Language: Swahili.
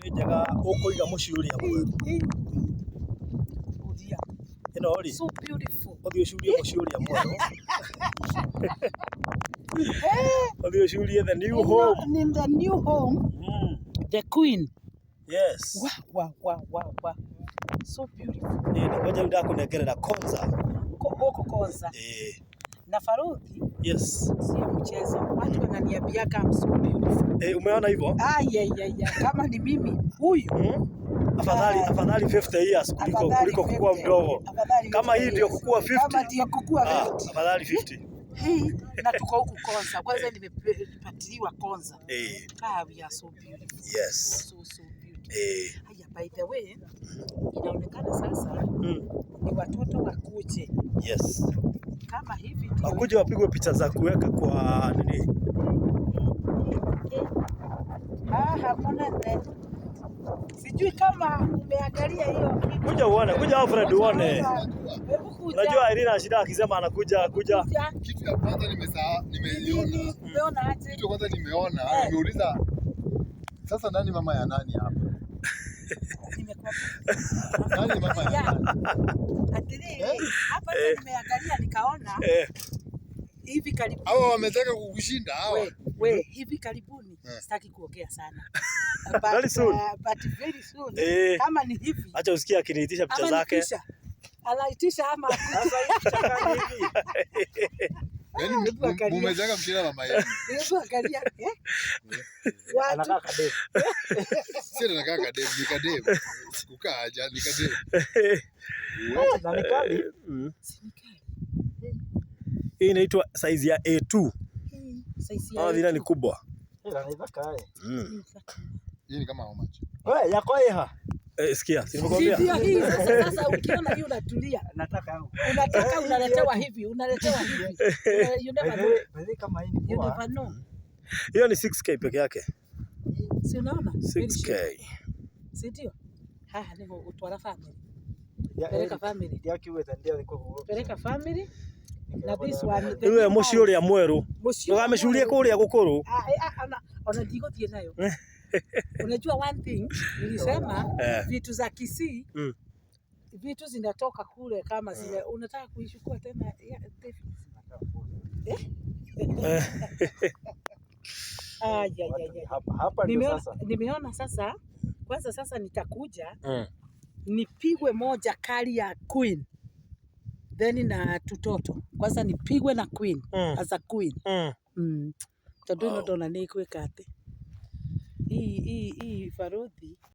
Nĩ njega ũkũiga mũciĩ ũrĩa mwerũ. Ĩno rĩ, So beautiful. ũthiĩ ũcurie mũciĩ ũrĩa mwerũ. Ũthiĩ ũcurie the new home. In the new home, the queen. Yes. Wow. So beautiful. Ngoja ndakũnengerera konza. Gũkũ konza. Na Baruthi. Yes. Sio mchezo. Watu wananiambia kama so beautiful. Umeona hivyo? Kama ni mimi huyu. Afadhali 50 years kuliko kukua mdogo. Kama hii ndio kukua 50. Kama ndio kukua 50. Afadhali 50. Hii na tuko huku konza. Kwanza nimepatiliwa konza. We are so beautiful. Yes. So beautiful. Haya, by the way, inaonekana sasa ni watoto wakuje. Yes. Kama hivi wakuje wapigwe picha za kuweka kwa nini? Sijui kama umeangalia hiyo. Kuja uone, kuja Alfred uone. Unajua Irina shida akisema anakuja. Kitu ya kwanza nimeiona. Umeona aje? Kitu ya kwanza nimeona, nimeuliza sasa nani mama ya nani hapa? Nani mama ya nani? Hapa nimeangalia nikaona hivi karibuni. Hao wametaka kukushinda hao. Hivi karibuni sitaki kuongea sana. Very soon. But very soon. Kama ni hivi. Acha usikie akiniitisha picha zake. Anaitisha ama sasa hivi chakani hivi. Yaani mumejenga mshina mama yenu. Angalia anakaa kadevu. Sio anakaa kadevu, ni kadevu. Kukaa aja ni kadevu. Na nikali. Hii inaitwa size ya A2. Size ya Vile ni kubwa. Hii ni kama how much? Wewe yako iha. Sikia, nimekwambia. Hii sasa ukiona hii unatulia. Unataka unaletewa hivi. You never know. Kama hii ni You never know. Hiyo ni 6K peke yake. Si unaona? 6K. Si ndio? Ni utwara family. Peleka family. Peleka family. Na this one. Iwe mũciĩ ũrĩa mwerũ. Ndũgamĩcurie kũrĩa gũkũrũ. Ona ndigũthiĩ nayo. Unajua one thing nilisema vitu za Kisii vitu zinatoka kule kama zile unataka kuichukua tena Hapa ndio sasa. Nimeona sasa kwanza sasa nitakuja nipigwe moja kali ya queen then na tutoto kwanza nipigwe na queen as a queen tondũ ino ndona nĩ ĩkwĩka atĩ hii Baruthi